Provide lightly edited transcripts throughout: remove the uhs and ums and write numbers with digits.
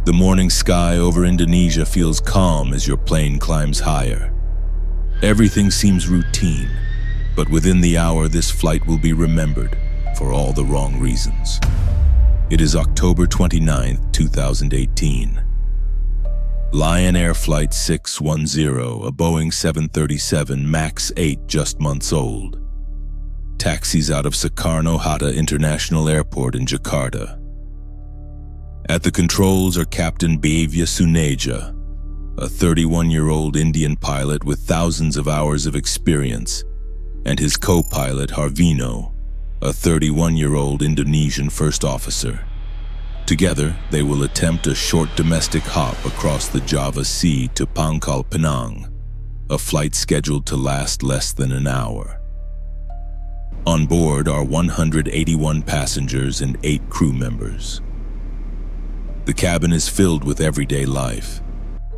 The morning sky over Indonesia feels calm as your plane climbs higher. Everything seems routine, but within the hour this flight will be remembered for all the wrong reasons. It is October 29, 2018. Lion Air Flight 610, a Boeing 737 MAX 8 just months old, taxis out of Soekarno-Hatta International Airport in Jakarta. At the controls are Captain Bhavya Suneja, a 31-year-old Indian pilot with thousands of hours of experience, and his co-pilot Harvino, a 31-year-old Indonesian first officer. Together, they will attempt a short domestic hop across the Java Sea to Pangkal Pinang, a flight scheduled to last less than an hour. On board are 181 passengers and 8 crew members. The cabin is filled with everyday life.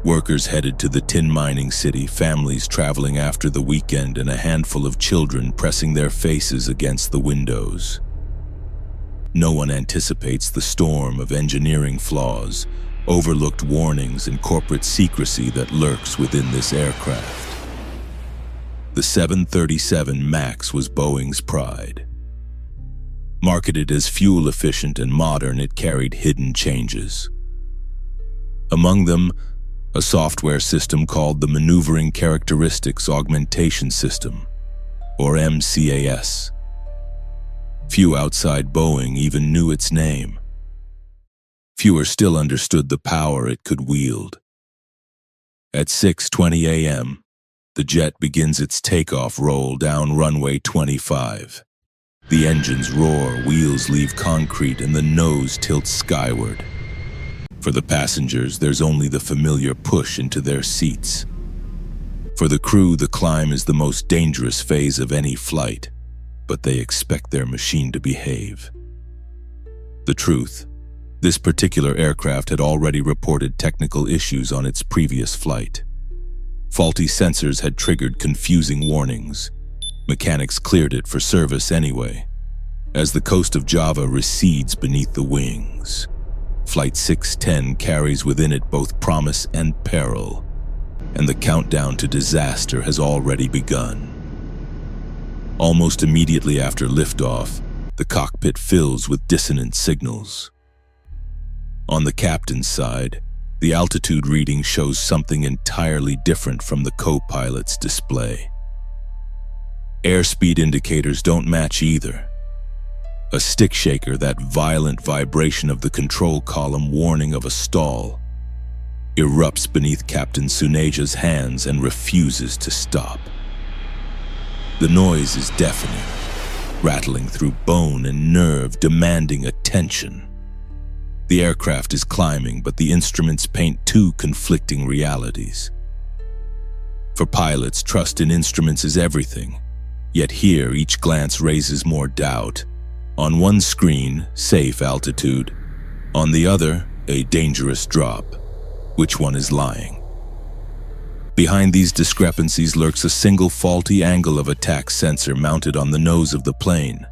Workers headed to the tin mining city, families traveling after the weekend, and a handful of children pressing their faces against the windows. No one anticipates the storm of engineering flaws, overlooked warnings, and corporate secrecy that lurks within this aircraft. The 737 MAX was Boeing's pride. Marketed as fuel-efficient and modern, it carried hidden changes. Among them, a software system called the Maneuvering Characteristics Augmentation System, or mcAS. Few outside Boeing even knew its name. Fewer still understood the power it could wield. At 6:20 a.m., the jet begins its takeoff roll down runway 25. The engines roar, wheels leave concrete, and the nose tilts skyward. For the passengers, there's only the familiar push into their seats. For the crew, the climb is the most dangerous phase of any flight, but they expect their machine to behave. The truth, this particular aircraft had already reported technical issues on its previous flight. Faulty sensors had triggered confusing warnings. Mechanics cleared it for service anyway. As the coast of Java recedes beneath the wings, Flight 610 carries within it both promise and peril, and the countdown to disaster has already begun. Almost immediately after liftoff, the cockpit fills with dissonant signals. On the captain's side, the altitude reading shows something entirely different from the co-pilot's display. Airspeed indicators don't match either. A stick shaker, that violent vibration of the control column warning of a stall, erupts beneath Captain Suneja's hands and refuses to stop. The noise is deafening, rattling through bone and nerve, demanding attention. The aircraft is climbing, but the instruments paint two conflicting realities. For pilots, trust in instruments is everything. Yet here, each glance raises more doubt. On one screen, safe altitude. On the other, a dangerous drop. Which one is lying? Behind these discrepancies lurks a single faulty angle of attack sensor mounted on the nose of the plane.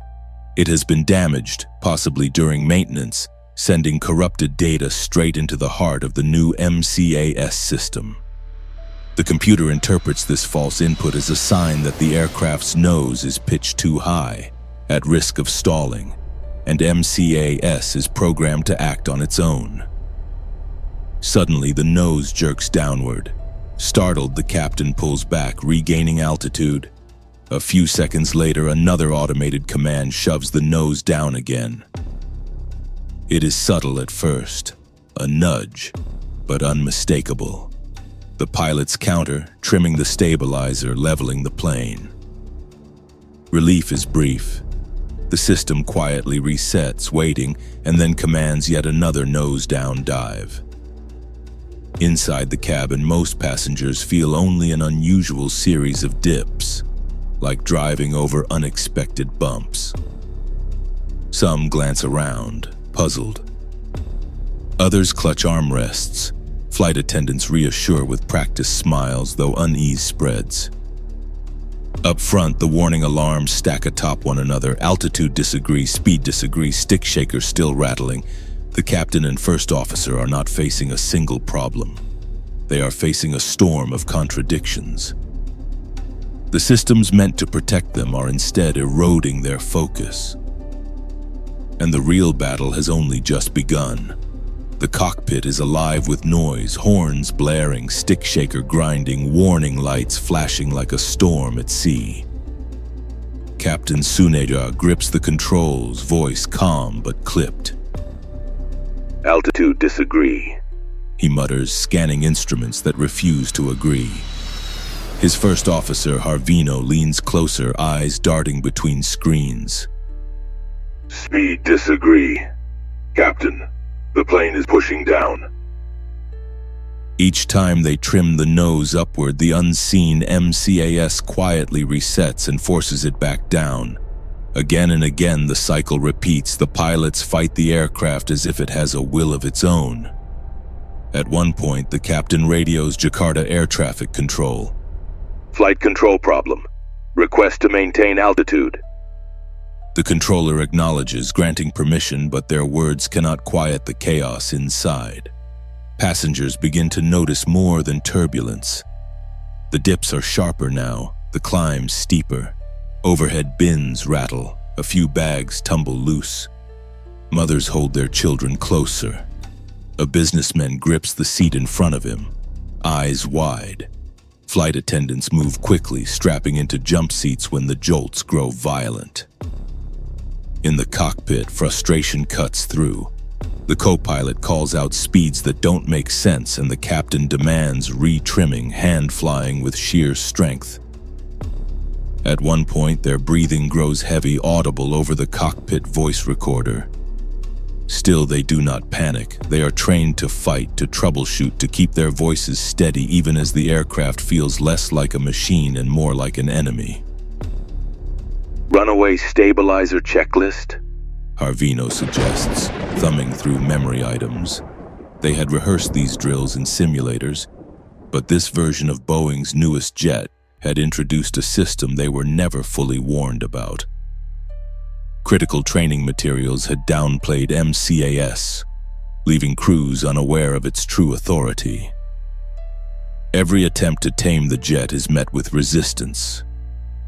It has been damaged, possibly during maintenance, sending corrupted data straight into the heart of the new mcAS system. The computer interprets this false input as a sign that the aircraft's nose is pitched too high, at risk of stalling, and mcAS is programmed to act on its own. Suddenly, the nose jerks downward. Startled, the captain pulls back, regaining altitude. A few seconds later, another automated command shoves the nose down again. It is subtle at first, a nudge, but unmistakable. The pilots counter, trimming the stabilizer, leveling the plane. Relief is brief. The system quietly resets, waiting, and then commands yet another nose-down dive. Inside the cabin, most passengers feel only an unusual series of dips, like driving over unexpected bumps. Some glance around, puzzled. Others clutch armrests. Flight attendants reassure with practiced smiles, though unease spreads. Up front, the warning alarms stack atop one another. Altitude disagree, speed disagree, stick shaker still rattling. The captain and first officer are not facing a single problem. They are facing a storm of contradictions. The systems meant to protect them are instead eroding their focus. And the real battle has only just begun. The cockpit is alive with noise, horns blaring, stick shaker grinding, warning lights flashing like a storm at sea. Captain Tsuneja grips the controls, voice calm but clipped. Altitude disagree, he mutters, scanning instruments that refuse to agree. His first officer, Harvino, leans closer, eyes darting between screens. Speed disagree. Captain, the plane is pushing down. Each time they trim the nose upward, the unseen mcAS quietly resets and forces it back down. Again and again, the cycle repeats. The pilots fight the aircraft as if it has a will of its own. At one point, the captain radios Jakarta air traffic control. Flight control problem. Request to maintain altitude. The controller acknowledges, granting permission, but their words cannot quiet the chaos inside. Passengers begin to notice more than turbulence. The dips are sharper now, the climbs steeper. Overhead bins rattle, a few bags tumble loose. Mothers hold their children closer. A businessman grips the seat in front of him, eyes wide. Flight attendants move quickly, strapping into jump seats when the jolts grow violent. In the cockpit, frustration cuts through. The co-pilot calls out speeds that don't make sense, and the captain demands re-trimming, hand flying with sheer strength. At one point, their breathing grows heavy, audible over the cockpit voice recorder. Still, they do not panic. They are trained to fight, to troubleshoot, to keep their voices steady, even as the aircraft feels less like a machine and more like an enemy. Runaway stabilizer checklist? Harvino suggests, thumbing through memory items. They had rehearsed these drills in simulators, but this version of Boeing's newest jet had introduced a system they were never fully warned about. Critical training materials had downplayed mcAS, leaving crews unaware of its true authority. Every attempt to tame the jet is met with resistance.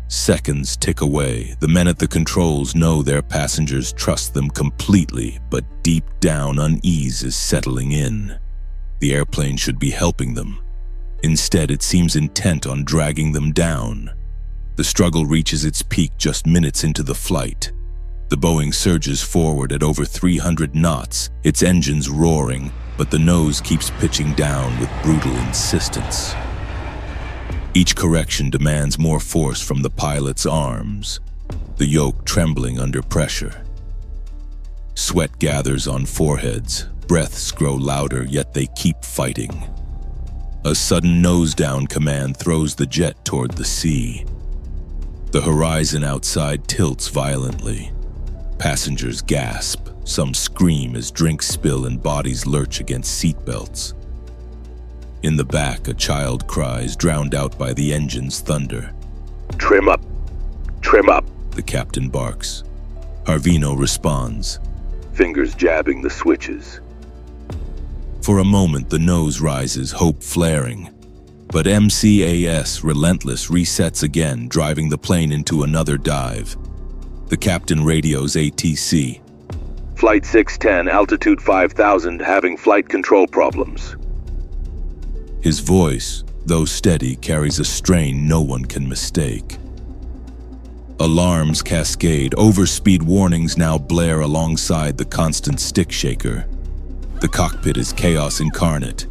Seconds tick away. The men at the controls know their passengers trust them completely, but deep down unease is settling in. The airplane should be helping them. Instead, it seems intent on dragging them down. The struggle reaches its peak just minutes into the flight. The Boeing surges forward at over 300 knots, its engines roaring, but the nose keeps pitching down with brutal insistence. Each correction demands more force from the pilot's arms, the yoke trembling under pressure. Sweat gathers on foreheads, breaths grow louder, yet they keep fighting. A sudden nose-down command throws the jet toward the sea. The horizon outside tilts violently. Passengers gasp, some scream as drinks spill and bodies lurch against seatbelts. In the back, a child cries, drowned out by the engine's thunder. Trim up! Trim up! The captain barks. Harvino responds, fingers jabbing the switches. For a moment, the nose rises, hope flaring. But mcAS, relentless, resets again, driving the plane into another dive. The captain radios ATC. Flight 610, altitude 5,000, having flight control problems. His voice, though steady, carries a strain no one can mistake. Alarms cascade, overspeed warnings now blare alongside the constant stick shaker. The cockpit is chaos incarnate.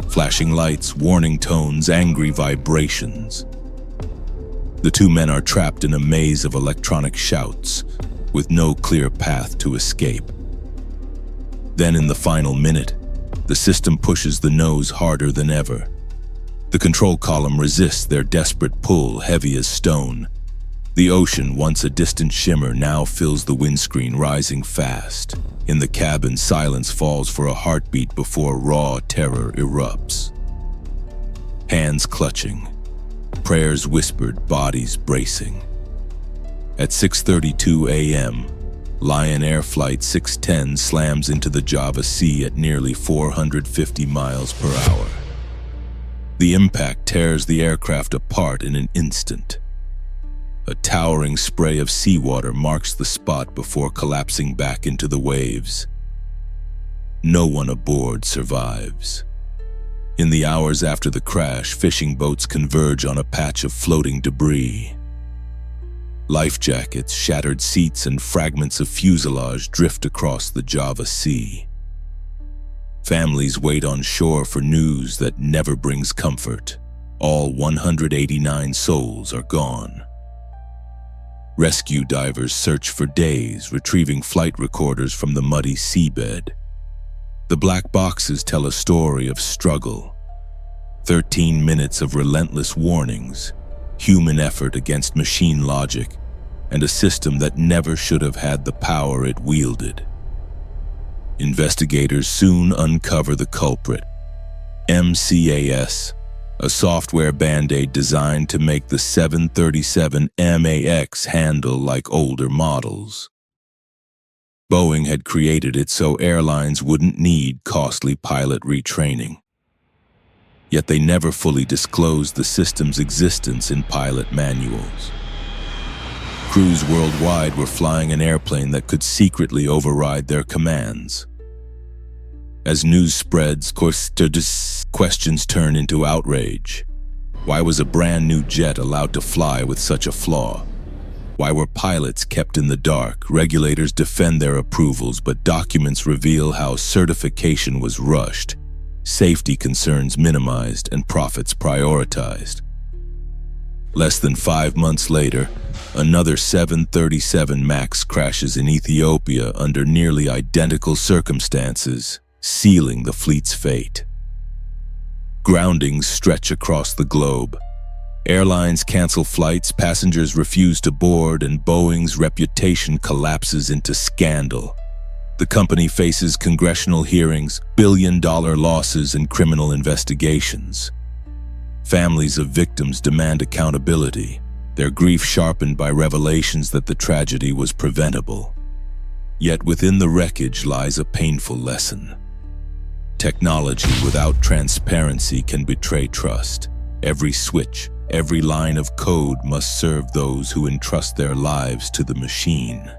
Flashing lights, warning tones, angry vibrations. The two men are trapped in a maze of electronic shouts, with no clear path to escape. Then in the final minute, the system pushes the nose harder than ever. The control column resists their desperate pull, heavy as stone. The ocean, once a distant shimmer, now fills the windscreen, rising fast. In the cabin, silence falls for a heartbeat before raw terror erupts. Hands clutching, prayers whispered, bodies bracing. At 6:32 a.m., Lion Air Flight 610 slams into the Java Sea at nearly 450 miles per hour. The impact tears the aircraft apart in an instant. A towering spray of seawater marks the spot before collapsing back into the waves. No one aboard survives. In the hours after the crash, fishing boats converge on a patch of floating debris. Life jackets, shattered seats, and fragments of fuselage drift across the Java Sea. Families wait on shore for news that never brings comfort. All 189 souls are gone. Rescue divers search for days, retrieving flight recorders from the muddy seabed. The black boxes tell a story of struggle. 13 minutes of relentless warnings, human effort against machine logic, and a system that never should have had the power it wielded. Investigators soon uncover the culprit, mcAS, a software band-aid designed to make the 737 MAX handle like older models. Boeing had created it so airlines wouldn't need costly pilot retraining. Yet they never fully disclosed the system's existence in pilot manuals. Crews worldwide were flying an airplane that could secretly override their commands. As news spreads, questions turn into outrage. Why was a brand new jet allowed to fly with such a flaw? Why were pilots kept in the dark? Regulators defend their approvals, but documents reveal how certification was rushed, safety concerns minimized, and profits prioritized. Less than 5 months later, another 737 MAX crashes in Ethiopia under nearly identical circumstances, sealing the fleet's fate. Groundings stretch across the globe. Airlines cancel flights, passengers refuse to board, and Boeing's reputation collapses into scandal. The company faces congressional hearings, billion-dollar losses, and criminal investigations. Families of victims demand accountability, their grief sharpened by revelations that the tragedy was preventable. Yet within the wreckage lies a painful lesson. Technology without transparency can betray trust. Every switch, every line of code must serve those who entrust their lives to the machine.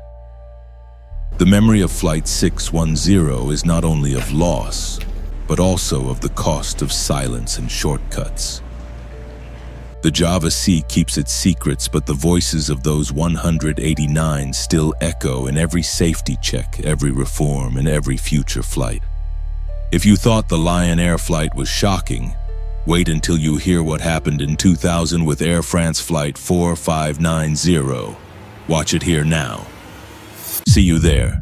The memory of Flight 610 is not only of loss, but also of the cost of silence and shortcuts. The Java Sea keeps its secrets, but the voices of those 189 still echo in every safety check, every reform, and every future flight. If you thought the Lion Air flight was shocking, wait until you hear what happened in 2000 with Air France Flight 4590. Watch it here now. See you there.